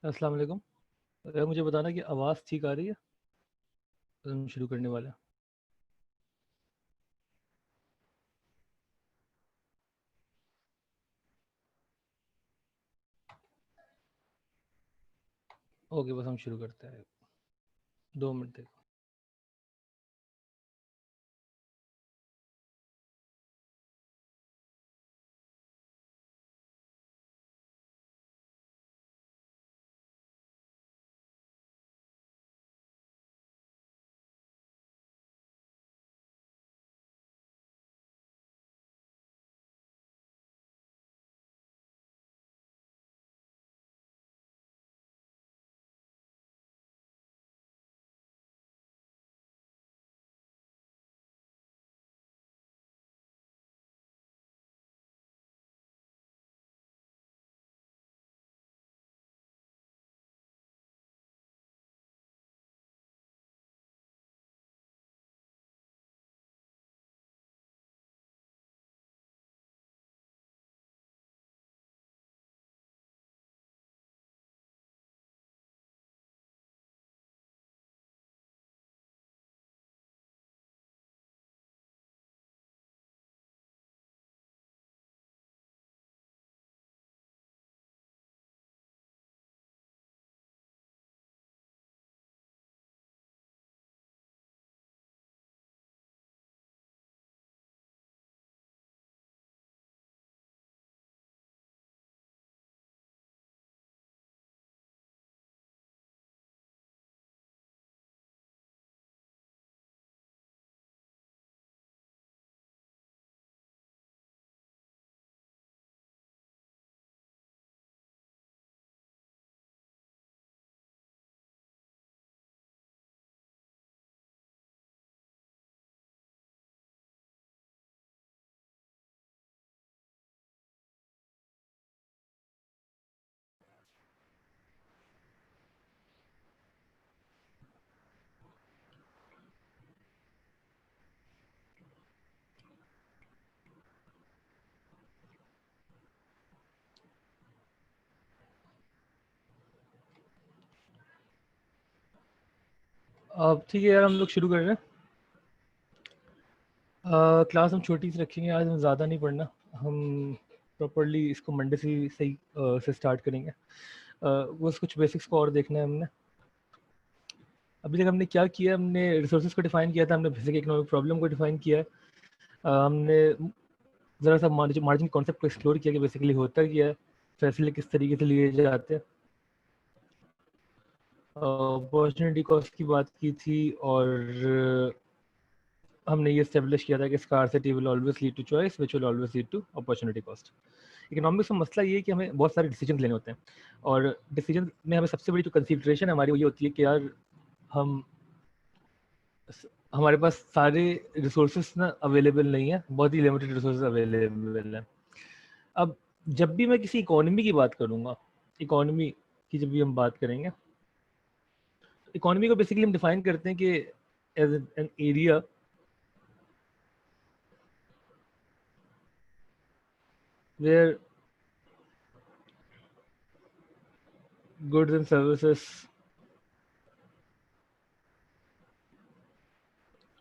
अस्सलाम वालेकुम। मुझे बताना कि आवाज़ ठीक आ रही है। हम शुरू करने वाले हैं। ओके, बस हम शुरू करते हैं। 2 मिनट तक। अब ठीक है यार, हम लोग शुरू कर रहे हैं। क्लास हम छोटी सी रखेंगे आज, हम ज़्यादा नहीं पढ़ना। हम प्रॉपरली इसको मंडे से ही सही से स्टार्ट करेंगे। बस कुछ बेसिक्स को और देखना है हमने। अभी तक हमने क्या किया, हमने रिसोर्सेज को डिफाइन किया था, हमने बेसिक इकोनॉमिक प्रॉब्लम को डिफाइन किया है। हमने ज़रा सा मार्जिन कॉन्सेप्ट को एक्सप्लोर किया कि बेसिकली होता क्या है, फैसले किस तरीके से लिए जाते हैं। अपॉर्चुनिटी कॉस्ट की बात की थी और हमने ये स्टेब्लिश किया था कि scarcity will always lead to choice which will always lead to opportunity cost. Economics में मसला ये है कि हमें बहुत सारे डिसीजन लेने होते हैं और डिसीजन में हमें सबसे बड़ी जो कंसिडरेशन है हमारी वो ये होती है कि यार हम हमारे पास सारे रिसोर्सेज ना अवेलेबल नहीं है, बहुत ही लिमिटेड रिसोर्सेज अवेलेबल है। अब जब भी मैं किसी इकोनॉमी की बात करूँगा, इकोनॉमी की जब भी हम बात करेंगे, इकोनॉमी को बेसिकली हम डिफाइन करते हैं कि as an area where goods and services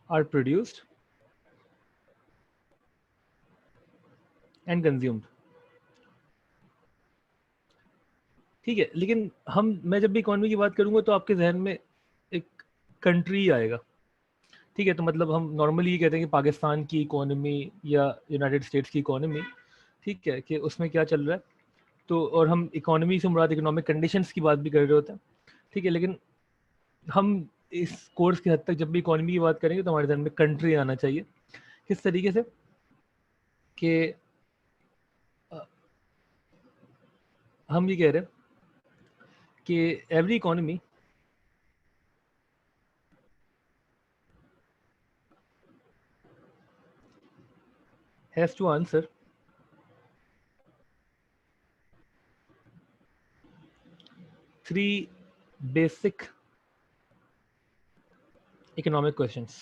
are produced and consumed। ठीक है, लेकिन मैं जब भी इकोनॉमी की बात करूंगा तो आपके जहन में एक कंट्री आएगा। ठीक है, तो मतलब हम नॉर्मली ये कहते हैं कि पाकिस्तान की इकोनॉमी या यूनाइटेड स्टेट्स की इकोनॉमी, ठीक है, कि उसमें क्या चल रहा है। तो और हम इकोनॉमी से मुराद इकोनॉमिक कंडीशंस की बात भी कर रहे होते हैं। ठीक है, लेकिन हम इस कोर्स की हद तक जब भी इकोनॉमी की बात करेंगे तो हमारे जहन में कंट्री आना चाहिए। किस तरीके से कि हम ये कह रहे हैं कि every economy has to answer three basic economic questions।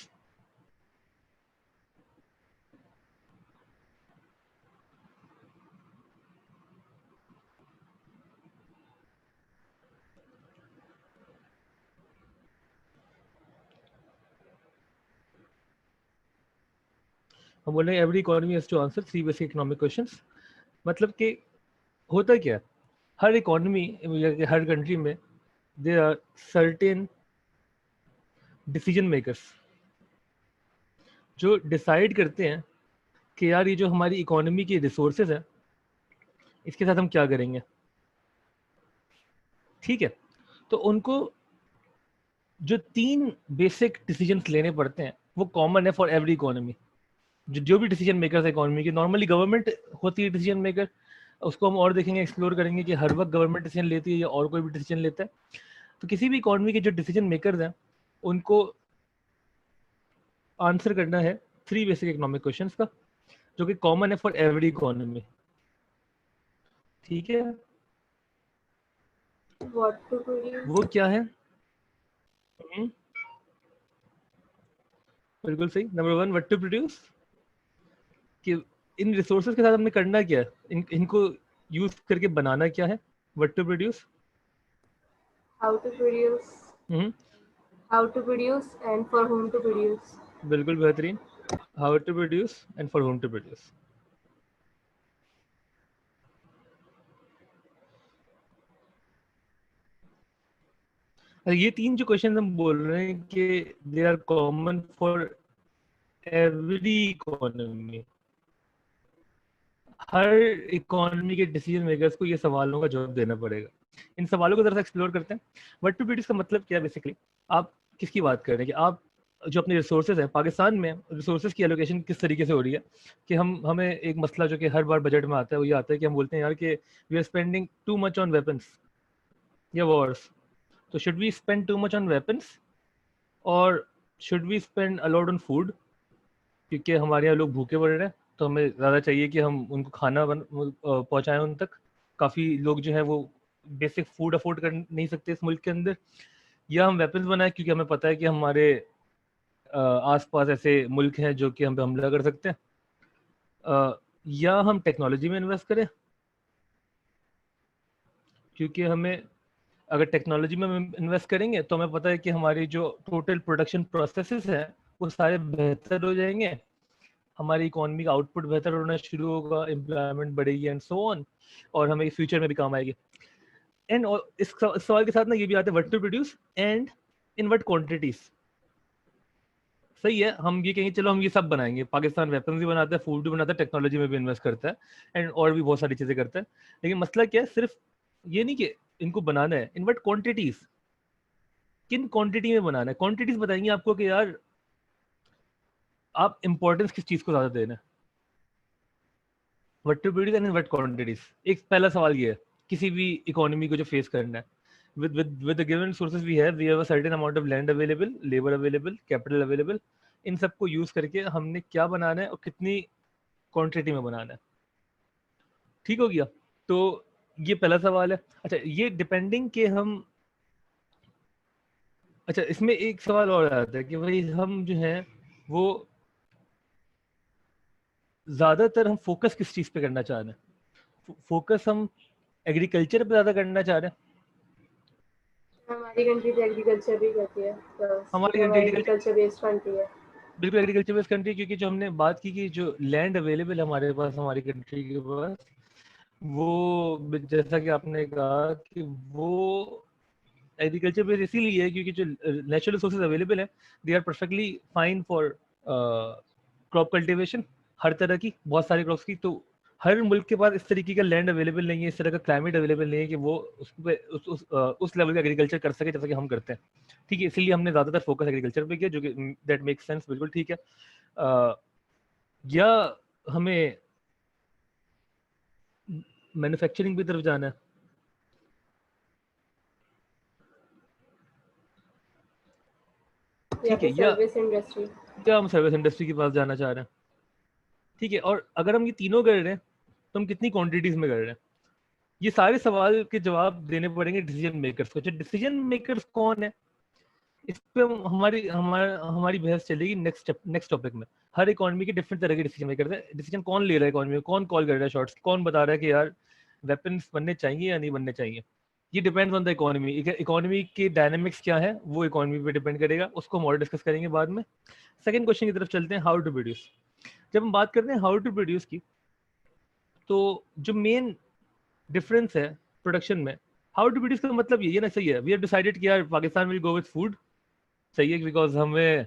हम बोल रहे हैं every economy has to answer 3 basic economic questions. मतलब कि होता क्या है, हर इकोनॉमी या हर कंट्री में there are certain decision makers जो डिसाइड करते हैं कि यार ये जो हमारी इकोनॉमी की रिसोर्सेज है इसके साथ हम क्या करेंगे। ठीक है, तो उनको जो 3 बेसिक डिसीजंस लेने पड़ते हैं वो कॉमन है फॉर एवरी इकोनॉमी। जो भी डिसीजन मेकर्स है इकोनॉमी की, नॉर्मली गवर्नमेंट होती है डिसीजन मेकर, उसको हम और देखेंगे, एक्सप्लोर करेंगे कि हर वक्त गवर्नमेंट डिसीजन लेती है या और कोई भी डिसीजन लेता है। तो किसी भी इकोनॉमी के जो डिसीजन मेकर्स हैं उनको आंसर करना है 3 बेसिक इकोनॉमिक क्वेश्चंस का, जो कि कॉमन है फॉर एवरी इकोनॉमी। ठीक है, वो क्या है? बिल्कुल सही। नंबर 1, व्हाट टू प्रोड्यूस, कि इन रिसोर्सेज के साथ हमने करना क्या है, इनको यूज करके बनाना क्या है। What to produce, how to produce, how to produce and for whom to produce. बिल्कुल बेहतरीन। How to produce and for whom to produce. ये 3 जो क्वेश्चन हम बोल रहे हैं कि they are common for every economy, हर इकोनॉमी के डिसीजन मेकर्स को ये सवालों का जवाब देना पड़ेगा। इन सवालों को जरा सा एक्सप्लोर करते हैं। व्हाट टू प्रोड्यूस का मतलब क्या है? बेसिकली आप किसकी बात कर रहे हैं कि आप जो अपने रिसोर्सेज हैं, पाकिस्तान में रिसोर्सेज की एलोकेशन किस तरीके से हो रही है कि हमें एक मसला जो कि हर बार बजट में आता है वो ये आता है कि हम बोलते हैं यार कि we are spending too much on weapons या वॉर्स। तो should we spend too much on weapons और should we spend a lot on food, क्योंकि हमारे यहाँ लोग भूखे पड़ रहे हैं तो हमें ज़्यादा चाहिए कि हम उनको खाना पहुँचाएं उन तक। काफ़ी लोग जो है वो बेसिक फूड अफोर्ड कर नहीं सकते इस मुल्क के अंदर। या हम वेपन्स बनाएं क्योंकि हमें पता है कि हमारे आसपास ऐसे मुल्क हैं जो कि हम पे हमला कर सकते हैं। या हम टेक्नोलॉजी में इन्वेस्ट करें, क्योंकि हमें अगर टेक्नोलॉजी में हम इन्वेस्ट करेंगे तो हमें पता है कि हमारी जो टोटल प्रोडक्शन प्रोसेसेस हैं वो सारे बेहतर हो जाएंगे, हमारी इकोनॉमी का आउटपुट बेहतर होना शुरू होगा, एम्प्लॉयमेंट बढ़ेगी एंड सो ऑन, और हमें फ्यूचर में भी काम आएगी। एंड इस सवाल के साथ ना ये भी आता है what to produce and in what quantities. सही है, हम ये कहेंगे चलो हम ये सब बनाएंगे, पाकिस्तान वेपन्स भी बनाता है, फूड भी बनाता है, टेक्नोलॉजी में भी इन्वेस्ट करता है एंड और भी बहुत सारी चीजें करता है। लेकिन मसला क्या है, सिर्फ ये नहीं कि इनको बनाना है, इन व्हाट क्वांटिटीज, किन क्वांटिटी में बनाना है। क्वांटिटीज बताएंगे आपको कि यार आप इंपॉर्टेंस किस चीज को ज्यादा देना है। What to produce and in what quantities, एक पहला सवाल ये है किसी भी इकोनॉमी को जो फेस करना है। with the given sources we have a certain amount of land available, labor available, capital available। इन सबको यूज करके हमने क्या बनाना है और कितनी क्वांटिटी में बनाना है। ठीक हो गया, तो ये पहला सवाल है। अच्छा, ये डिपेंडिंग के हम, अच्छा इसमें एक सवाल और आता है कि भाई हम जो है वो ज्यादातर हम फोकस किस चीज पे करना चाह रहे हैं। फोकस हम एग्रीकल्चर पे ज्यादा करना चाह रहे हैं। हमारी कंट्री तो एग्रीकल्चर भी करती है, तो हमारी हमारी कंट्री एग्रीकल्चर बेस्ड कंट्री है। बिल्कुल एग्रीकल्चर बेस्ड कंट्री, क्योंकि जो हमने बात की कि जो लैंड अवेलेबल है हमारे पास, हमारी कंट्री के पास, वो जैसा कि आपने कहा कि वो एग्रीकल्चर बेस्ड इसीलिए है क्योंकि जो नेचुरल रिसोर्सेज अवेलेबल है they are perfectly fine for crop cultivation, हर तरह की, बहुत सारे क्रॉप्स की। तो हर मुल्क के पास इस तरीके का लैंड अवेलेबल नहीं है, इस तरह का क्लाइमेट अवेलेबल नहीं है कि वो उस लेवल का एग्रीकल्चर कर सके जैसा कि हम करते हैं। ठीक है, इसीलिए हमने ज़्यादातर फोकस एग्रीकल्चर पे किया, जो कि दैट मेक्स सेंस, बिल्कुल ठीक है। या हमें मैन्युफैक्चरिंग की तरफ जाना है, ठीक है, सर्विस इंडस्ट्री, या हम सर्विस इंडस्ट्री के पास जाना चाह रहे हैं। ठीक है, और अगर हम ये तीनों कर रहे हैं तो हम कितनी क्वांटिटीज में कर रहे हैं। ये सारे सवाल के जवाब देने पड़ेंगे डिसीजन मेकर्स को। डिसीजन मेकर्स कौन है, इस पे हमारी बहस चलेगी नेक्स्ट टॉपिक में। हर इकोनॉमी के डिफरेंट तरह के डिसीजन मेकर हैं। डिसीजन कौन ले रहा है इकोनॉमी में, कौन कॉल कर रहा है शॉट्स, कौन बता रहा है कि यार वेपन्स बनने चाहिए या नहीं बनने चाहिए। ये depends on the economy. Economy के डायनामिक्स क्या है वो इकोनॉमी पे डिपेंड करेगा, उसको हम और डिस्कस करेंगे बाद में। सेकंड क्वेश्चन की तरफ चलते हैं, हाउ टू प्रोड्यूस। जब हम बात करते हैं हाउ टू प्रोड्यूस की, तो जो मेन डिफरेंस है प्रोडक्शन में, हाउ टू प्रोड्यूस का मतलब ये ना, सही है, वी हैव डिसाइडेड कि यार Pakistan will go with food, सही है, बिकॉज हमें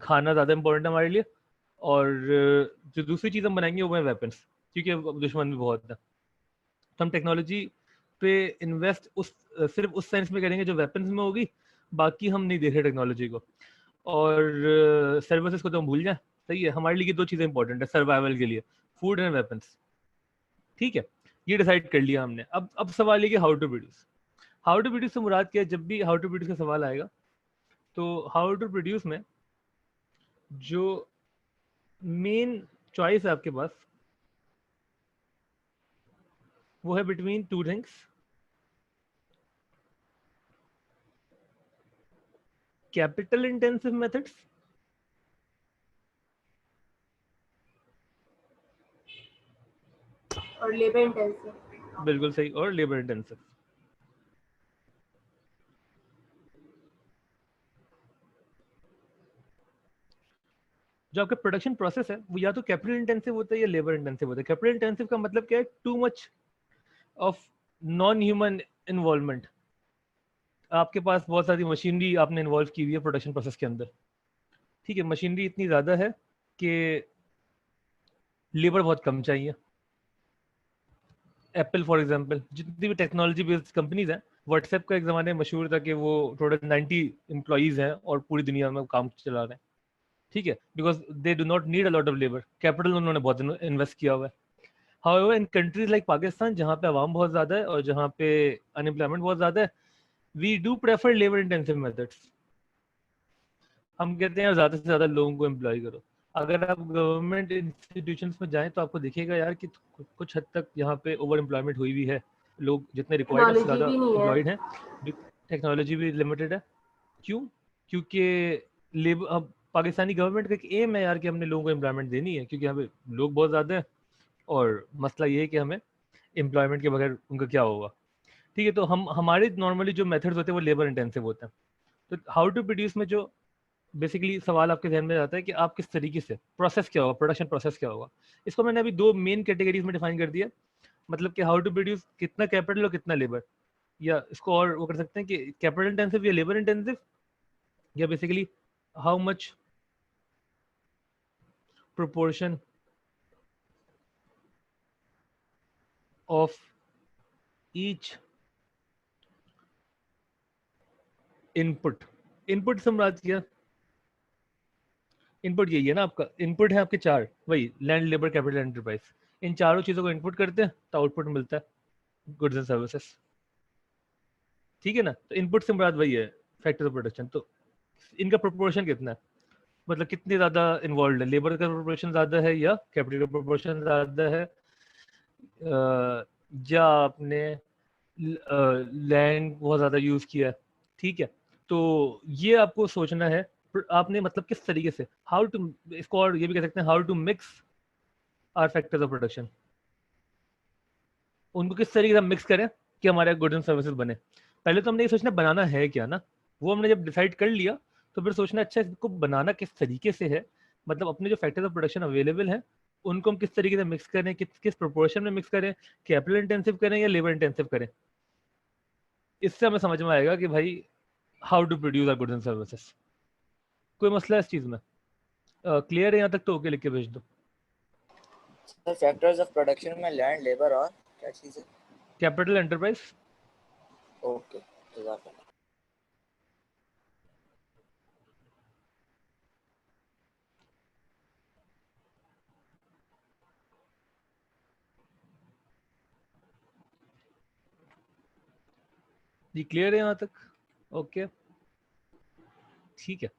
खाना ज़्यादा इंपॉर्टेंट है हमारे लिए, और जो दूसरी चीज़ हम बनाएंगे वो है वेपन्स, क्योंकि अब दुश्मन भी बहुत है। तो हम टेक्नोलॉजी पे इन्वेस्ट सिर्फ उस सेंस में करेंगे जो वेपन्स में होगी, बाकी हम नहीं देख रहे टेक्नोलॉजी को, और सर्विसेज को तो हम भूल जाएं। सही है, हमारे लिए ये दो चीज़ें इंपॉर्टेंट है सर्वाइवल के लिए, फूड एंड वेपन्स। ठीक है, ये डिसाइड कर लिया हमने। अब सवाल ये कि how to produce. How to produce से मुराद क्या है? जब भी हाउ टू प्रोड्यूस का सवाल आएगा, तो हाउ टू प्रोड्यूस में जो मेन चॉइस है आपके पास, वो है between two things, capital intensive methods और लेबर इंटेंसिव। बिल्कुल सही, और लेबर इंटेंसिव। जो आपका प्रोडक्शन प्रोसेस है वो या तो कैपिटल इंटेंसिव होता है या लेबर इंटेंसिव होता है। कैपिटल इंटेंसिव का मतलब क्या है? Too much of non human involvement. आपके पास बहुत सारी मशीनरी आपने इन्वॉल्व की हुई है प्रोडक्शन प्रोसेस के अंदर, ठीक है, मशीनरी इतनी ज़्यादा है कि लेबर बहुत कम चाहिए। एप्पल फॉर एग्जांपल, जितनी भी टेक्नोलॉजी बेस्ड कंपनीज हैं, व्हाट्सएप का एक ज़माने में मशहूर था कि वो टोटल 90 एम्प्लॉयज़ हैं और पूरी दुनिया में काम चला रहे हैं, ठीक है, because they do not need a lot of labour, capital उन्होंने बहुत इन्वेस्ट किया हुआ है। हाउएवर इन कंट्रीज लाइक पाकिस्तान, जहाँ पे आवाम बहुत ज़्यादा है और जहाँ पे अनएम्प्लॉयमेंट बहुत ज़्यादा है, we do prefer labour intensive methods. हम कहते हैं ज़्यादा से ज़्यादा लोगों को एम्प्लॉय करो। अगर आप गवर्नमेंट इंस्टीट्यूशंस में जाएं तो आपको दिखेगा यार कि कुछ हद तक यहाँ पे ओवर एम्प्लॉयमेंट हुई भी है, लोग जितने रिक्वायर्ड है उससे टेक्नोलॉजी ज़्यादा भी नहीं है। एम्प्लॉयड हैं, टेक्नोलॉजी भी लिमिटेड है। क्यों? क्योंकि लेबर, अब पाकिस्तानी गवर्नमेंट का एक एम है यार कि हमने लोगों को एम्प्लॉयमेंट देनी है, क्योंकि यहाँ पे लोग बहुत ज़्यादा है और मसला ये है कि हमें एम्प्लॉयमेंट के बगैर उनका क्या होगा। ठीक है, तो हम हमारे नॉर्मली जो मेथड्स होते हैं वो लेबर इंटेंसिव होते हैं। तो हाउ टू प्रोड्यूस में जो बेसिकली सवाल आपके ध्यान में आता है कि आप किस तरीके से प्रोसेस क्या होगा, प्रोडक्शन प्रोसेस क्या होगा, इसको मैंने अभी दो मेन कैटेगरीज में डिफाइन कर दिया। मतलब कि हाउ टू प्रोड्यूस कितना कैपिटल और कितना लेबर, या इसको और वो कर सकते हैं कि कैपिटल इंटेंसिव या लेबर इंटेंसिव, या basically how much proportion of each input. Input से मुराद किया, इनपुट यही है ना आपका, इनपुट है आपके चार, वही लैंड, लेबर, कैपिटल, एंटरप्राइज। इन चारों चीज़ों को इनपुट करते हैं तो आउटपुट मिलता है गुड्स एंड सर्विसेज। ठीक है ना, तो इनपुट से मुराद वही है फैक्टर ऑफ प्रोडक्शन। तो इनका प्रोपोर्शन कितना है, मतलब कितनी ज़्यादा इन्वॉल्व है, लेबर का प्रोपोर्शन ज़्यादा है या कैपिटल का प्रोपोर्शन ज़्यादा है, या आपने लैंड बहुत ज़्यादा यूज़ किया है। ठीक है, तो ये आपको सोचना है आपने, मतलब किस तरीके से, हाउ टू, इसको और ये भी कह सकते हैं how to mix our factors of production. उनको किस तरीके से हम मिक्स करें कि हमारे गुड्स एंड सर्विसेज बने। पहले तो हमने ये सोचना बनाना है क्या ना, वो हमने जब डिसाइड कर लिया तो फिर सोचना अच्छा इसको बनाना किस तरीके से है, मतलब अपने जो फैक्टर्स ऑफ प्रोडक्शन अवेलेबल हैं उनको हम किस तरीके से मिक्स करें, किस किस प्रोपोर्शन में मिक्स करें, कैपिटल इंटेंसिव करें या लेबर इंटेंसिव करें। इससे हमें समझ में आएगा कि भाई how to produce our goods and services. कोई मसला है इस चीज़ में? क्लियर है यहाँ तक? तो ओके लिख के भेज दो। सर फैक्टर्स ऑफ प्रोडक्शन में लैंड, लेबर और क्या चीज़ है? Capital, enterprise. ओके, जज़ाकल्लाह। जी क्लियर है यहाँ तक? ओके ठीक है,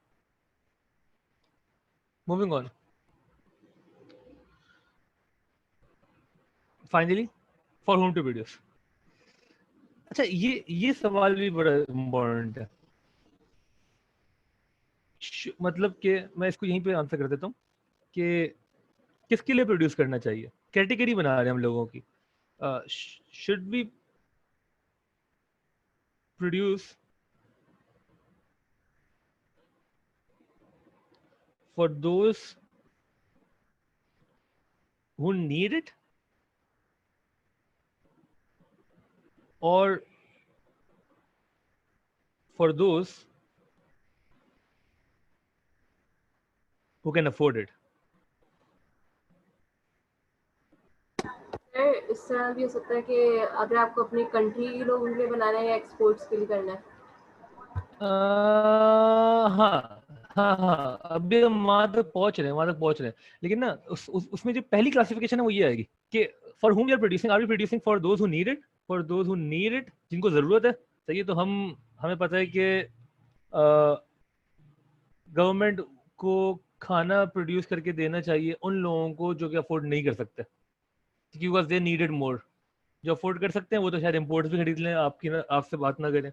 moving on. Finally for whom to produce. अच्छा, ये सवाल भी बड़ा इम्पोर्टेंट है। मतलब कि मैं इसको यहीं पे आंसर कर देता हूँ कि किसके लिए प्रोड्यूस करना चाहिए। कैटेगरी बना रहे हैं हम लोगों की, should be produce for those who need it, or for those who can afford it? इस तरह भी हो सकता है कि अगर आपको अपनी कंट्री के लोगों के लिए बनाना है या एक्सपोर्ट्स के लिए करना है। हाँ हाँ हाँ, अभी हम वहां तक पहुंच रहे हैं, वहां तक पहुंच रहे हैं, लेकिन ना उसमें जो पहली क्लासिफिकेशन है वो ये आएगी कि for whom you are producing, are we producing for those who need it, for those who need it, जिनको जरूरत है। सही है, तो हमें पता है कि गवर्नमेंट को खाना प्रोड्यूस करके देना चाहिए उन लोगों को जो कि अफोर्ड नहीं कर सकते, बिकॉज दे नीडेड मोर। जो अफोर्ड कर सकते हैं वो तो शायद इम्पोर्ट्स भी खरीद लें, आपसे बात ना करें,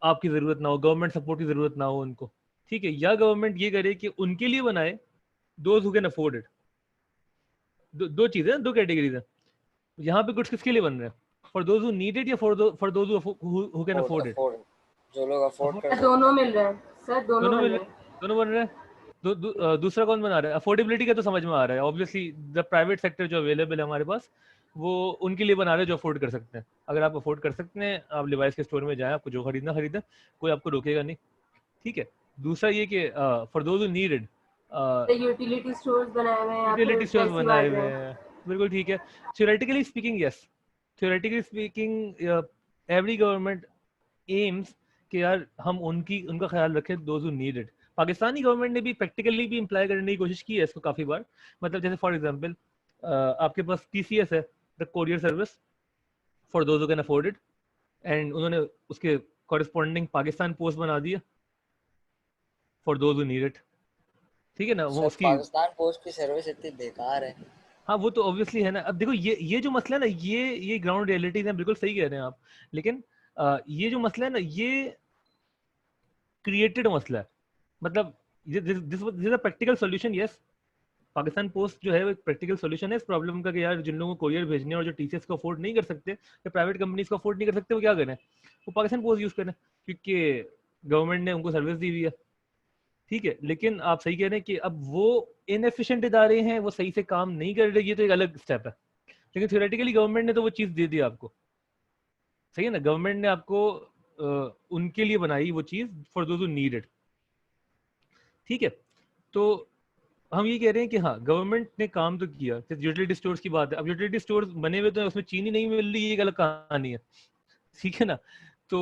आपकी जरूरत ना हो, गवर्नमेंट सपोर्ट की जरूरत ना हो उनको, ठीक है। या गवर्नमेंट ये करे कि उनके लिए बनाए, those who can afford it. दो चीजें, दो कैटेगरीज हैं यहाँ पे। गुड्स किसके लिए बन रहे हैं? For those who need it या for those who can afford it? जो लोग अफोर्ड कर सकते दोनों मिल रहे हैं सर, दोनों दोनों मिल मिल रहे हैं। दोनों बन रहे हैं। दूसरा कौन बना रहा है? अफोर्डेबिलिटी का तो समझ में आ रहा है, ऑब्वियसली द प्राइवेट सेक्टर जो अवेलेबल है हमारे पास, वो उनके लिए बना रहे हैं जो अफोर्ड कर सकते हैं। अगर आप अफोर्ड कर सकते हैं, आप लिवाइस के स्टोर में जाएं, आपको जो खरीदना खरीदें, कोई आपको रोकेगा नहीं, ठीक है। दूसरा ये कि for those who need it, utility stores बनाए हुए हैं या फिर यूटिलिटी स्टोर्स पैसे बनाए बांट हुए रहे हैं। हैं, बिल्कुल ठीक है। Theoretically speaking, yes, theoretically speaking every government AIIMS कि यार हम उनका ख्याल रखें, those who need it. Pakistani government ने भी प्रैक्टिकली भी इम्प्लाई करने की कोशिश की है इसको काफ़ी बार। मतलब जैसे फॉर एग्जांपल आपके पास TCS है, the courier service, for those who can afford it, and उन्होंने उसके कॉरेस्पॉन्डिंग पाकिस्तान पोस्ट बना दिया for those who need it, ठीक है ना। वो सर उसकी, पाकिस्तान पोस्ट की सर्विस इतनी बेकार है। हाँ वो तो ऑब्वियसली है ना। अब देखो ये जो मसला है ना, ये ग्राउंड रियलिटीज है, बिल्कुल सही कह रहे हैं आप, लेकिन ये जो मसला है ना, ये क्रिएटेड मसला है। मतलब this is a practical solution, yes. Pakistan post जो है वो एक प्रैक्टिकल सॉल्यूशन है इस प्रॉब्लम का कि यार जिन लोगों को कोरियर भेजने और जो TCS को अफोर्ड नहीं कर सकते या प्राइवेट कंपनीज को अफोर्ड नहीं कर सकते, वो क्या करें? वो पाकिस्तान पोस्ट यूज करें, क्योंकि गवर्नमेंट ने उनको सर्विस दी हुई है, ठीक है। लेकिन आप सही कह रहे हैं कि अब वो इनएफिशिएंट इदारे हैं, वो सही से काम नहीं कर रहे, ये तो एक अलग स्टेप है। लेकिन थ्योरेटिकली गवर्नमेंट ने तो वो चीज़ दे दी आपको, सही है ना। गवर्नमेंट ने आपको उनके लिए बनाई वो चीज़, for those who need it, ठीक है। तो हम ये कह रहे हैं कि हाँ, गवर्नमेंट ने काम तो किया। यूटिलिटी स्टोर्स की बात है, अब यूटिलिटी स्टोर्स बने हुए तो उसमें चीनी नहीं मिल रही, ये एक अलग कहानी है, ठीक है ना। तो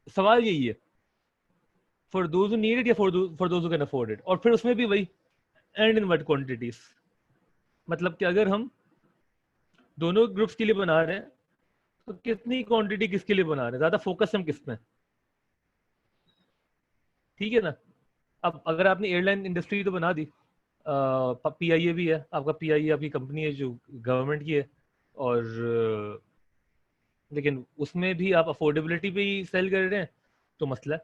सवाल यही है, for those who need it या for those who can afford it, और फिर उसमें भी वही, एंड इन व्हाट क्वांटिटीज। मतलब कि अगर हम दोनों ग्रुप्स के लिए बना रहे हैं, तो कितनी क्वांटिटी किसके लिए बना रहे हैं, ज्यादा फोकस हम किस में, ठीक है ना। अब अगर आपने एयरलाइन इंडस्ट्री तो बना दी, PIA भी है आपका, PIA आपकी कंपनी है जो गवर्नमेंट की है, और लेकिन उसमें भी आप अफोर्डेबिलिटी पे ही सेल कर रहे हैं, तो मसला है।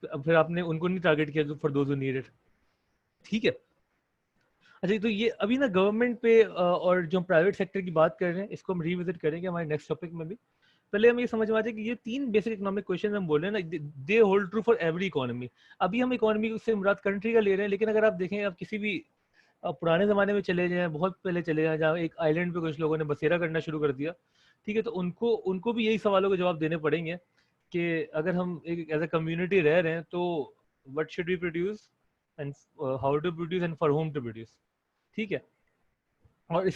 अब फिर आपने उनको नहीं टारगेट किया for those who need it, ठीक है। अच्छा, तो ये अभी ना गवर्नमेंट पे और जो प्राइवेट सेक्टर की बात कर रहे हैं, इसको हम रिविजिट करेंगे हमारे नेक्स्ट टॉपिक में भी। पहले हम ये समझ में आ जाए कि ये 3 बेसिक इकोनॉमिक क्वेश्चन हम बोल रहे हैं ना, they hold true for every economy. अभी हम इकोनॉमी से मुराद कंट्री का ले रहे हैं, लेकिन अगर आप देखें, आप किसी भी पुराने ज़माने में चले जाएं, बहुत पहले चले जाएं, जहाँ एक आइलैंड पे कुछ लोगों ने बसेरा करना शुरू कर दिया, ठीक है, तो उनको उनको भी यही सवालों के जवाब देने पड़ेंगे कि अगर हम एक एज अ कम्युनिटी रह रहे हैं, तो what should we produce, and how to produce, and for whom to produce, ठीक है। और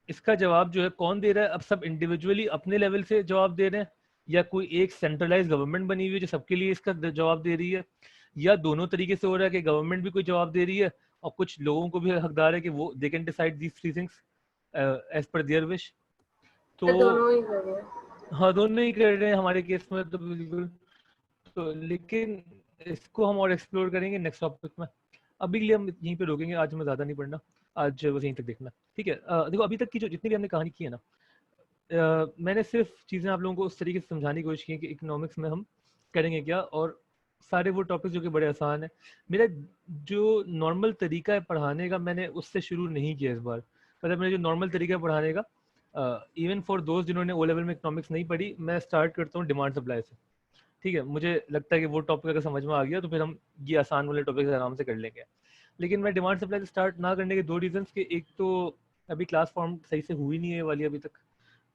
इसका जवाब जो है कौन दे रहा है? अब सब इंडिविजुअली अपने लेवल से जवाब दे रहे हैं, या कोई एक सेंट्रलाइज गवर्नमेंट बनी हुई है जो सबके लिए इसका जवाब दे रही है, या दोनों तरीके से हो रहा है कि गवर्नमेंट भी कोई जवाब दे रही है और कुछ लोगों को भी हकदार है कि वो they can decide these three things as per their wish. तो दोनों ही कर रहे हैं। हाँ, दोनों ही कर रहे हैं हमारे केस में तो बिल्कुल। तो लेकिन इसको हम और एक्सप्लोर करेंगे नेक्स्ट टॉपिक में। अभी के लिए हम यहीं पे रोकेंगे, आज हमें ज़्यादा नहीं पढ़ना, आज बस यहीं तक देखना, ठीक है। देखो, अभी तक की जो जितनी भी हमने कहानी की है ना, मैंने सिर्फ चीज़ें आप लोगों को उस तरीके से समझाने की कोशिश की कि इकोनॉमिक्स में हम करेंगे क्या, और सारे वो टॉपिक्स जो कि बड़े आसान है। मेरा जो नॉर्मल तरीका है पढ़ाने का, मैंने उससे शुरू नहीं किया इस बार। मतलब मेरा जो नॉर्मल तरीका है पढ़ाने का, इवन फॉर दोस्त जिन्होंने O लेवल में इकोनॉमिक्स नहीं पढ़ी, मैं स्टार्ट करता हूँ डिमांड सप्लाई से, ठीक है, मुझे लगता है कि वो टॉपिक अगर समझ में आ गया तो फिर हम ये आसान वाले टॉपिक आराम से कर लेंगे। लेकिन मैं डिमांड सप्लाई से स्टार्ट ना करने के दो रीजंस के, एक तो अभी क्लास फॉर्म सही से हुई नहीं है वाली अभी तक,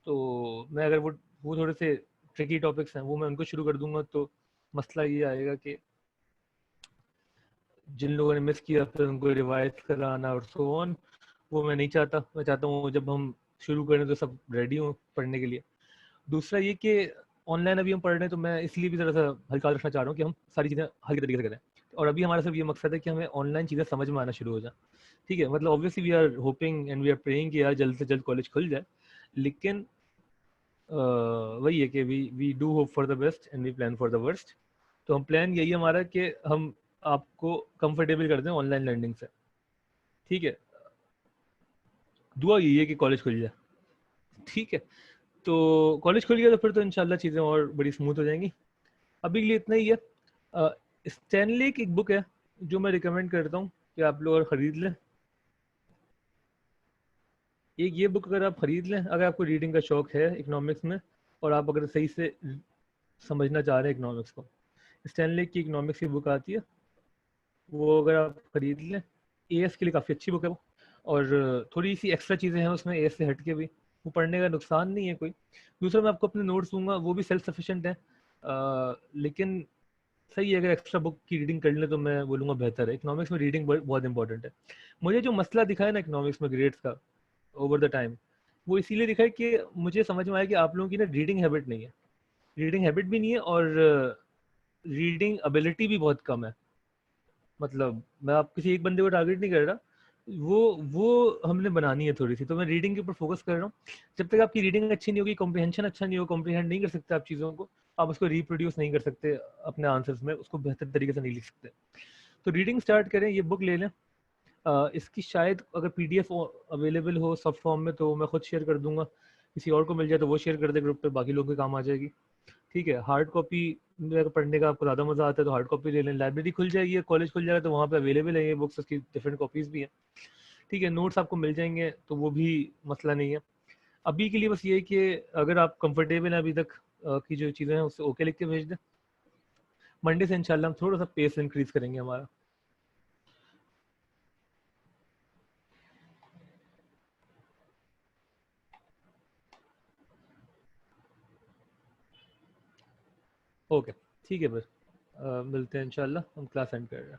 तो मैं अगर वो थोड़े से ट्रिकी टॉपिक्स हैं वो मैं उनको शुरू कर दूंगा तो मसला ये आएगा कि जिन लोगों ने मिस किया फिर उनको रिवाइज कराना और सो ऑन, वो मैं नहीं चाहता। मैं चाहता हूँ जब हम शुरू करें तो सब रेडी हों पढ़ने के लिए। दूसरा ये कि ऑनलाइन अभी हम पढ़ रहे हैं तो मैं इसलिए भी ज़रा सा हल्का रखना चाह रहा हूँ कि हम सारी चीज़ें हल्के तरीके से करें। और अभी हमारा सिर्फ ये मकसद है कि हमें ऑनलाइन चीज़ें समझ में आना शुरू हो जाए। ठीक है, मतलब obviously we are hoping and we are praying कि यार जल्द से जल्द कॉलेज खुल जाए, लेकिन वही है कि we do hope for the best and we plan for the worst. तो हम प्लान यही हमारा कि हम आपको कंफर्टेबल कर दें ऑनलाइन लर्निंग से। ठीक है, दुआ यही है कि कॉलेज खुल जाए। ठीक है, तो कॉलेज खुल गया तो फिर तो इंशाल्लाह चीज़ें और बड़ी स्मूथ हो जाएंगी। अभी के लिए इतना ही है। स्टैनली की एक बुक है जो मैं रिकमेंड करता हूँ कि आप लोग ख़रीद लें। एक ये बुक अगर आप ख़रीद लें, अगर आपको रीडिंग का शौक़ है इकोनॉमिक्स में और आप अगर सही से समझना चाह रहे हैं इकोनॉमिक्स को, स्टैनली की इकोनॉमिक्स की बुक आती है, वो अगर आप ख़रीद लें, एएस के लिए काफ़ी अच्छी बुक है वो। और थोड़ी सी एक्स्ट्रा चीज़ें हैं उसमें एएस से हट के भी, वो पढ़ने का नुकसान नहीं है कोई। दूसरा मैं आपको अपने नोट्स दूंगा, वो भी सेल्फ सफिशेंट है, लेकिन सही है अगर एक्स्ट्रा बुक की रीडिंग कर लें तो मैं बोलूँगा बेहतर है। इकोनॉमिक्स में रीडिंग बहुत इंपॉर्टेंट है। मुझे जो मसला दिखा है ना इकोनॉमिक्स में ग्रेड्स का ओवर द टाइम, वो इसीलिए दिखा है कि मुझे समझ में आया कि आप लोगों की ना रीडिंग हैबिट नहीं है, रीडिंग हैबिट भी नहीं है और रीडिंग एबिलिटी भी बहुत कम है। मतलब मैं आप किसी एक बंदे को टारगेट नहीं कर रहा, वो हमने बनानी है थोड़ी सी, तो मैं रीडिंग के ऊपर फोकस कर रहा हूँ। जब तक आपकी रीडिंग अच्छी नहीं होगी, कॉम्प्रिहेंशन अच्छा नहीं होगा, कॉम्प्रिहेंड नहीं कर सकते आप चीज़ों को, आप उसको रिप्रोड्यूस नहीं कर सकते अपने आंसर्स में, उसको बेहतर तरीके से नहीं लिख सकते। तो रीडिंग स्टार्ट करें, ये बुक ले लें। इसकी शायद अगर पीडीएफ अवेलेबल हो सॉफ्ट फॉर्म में तो मैं खुद शेयर कर दूंगा, किसी और को मिल जाए तो वो शेयर कर दे ग्रुप पे, बाकी लोगों के काम आ जाएगी। ठीक है, हार्ड कॉपी में पढ़ने का आपको ज़्यादा मज़ा आता है तो हार्ड कॉपी ले लें। लाइब्रेरी खुल जाएगी, कॉलेज खुल जाएगा तो वहाँ पे अवेलेबल है ये बुक्स, उसकी डिफरेंट कॉपीज़ भी हैं। ठीक है, नोट्स आपको मिल जाएंगे तो वो भी मसला नहीं है। अभी के लिए बस ये है कि अगर आप कंफर्टेबल हैं अभी तक की जो चीज़ें हैं उससे ओके लिख के भेज दें। मंडे से इंशाल्लाह हम थोड़ा सा पेस इंक्रीज करेंगे हमारा। ओके ठीक है, बस मिलते हैं इंशाल्लाह, हम क्लास एंड कर रहे हैं।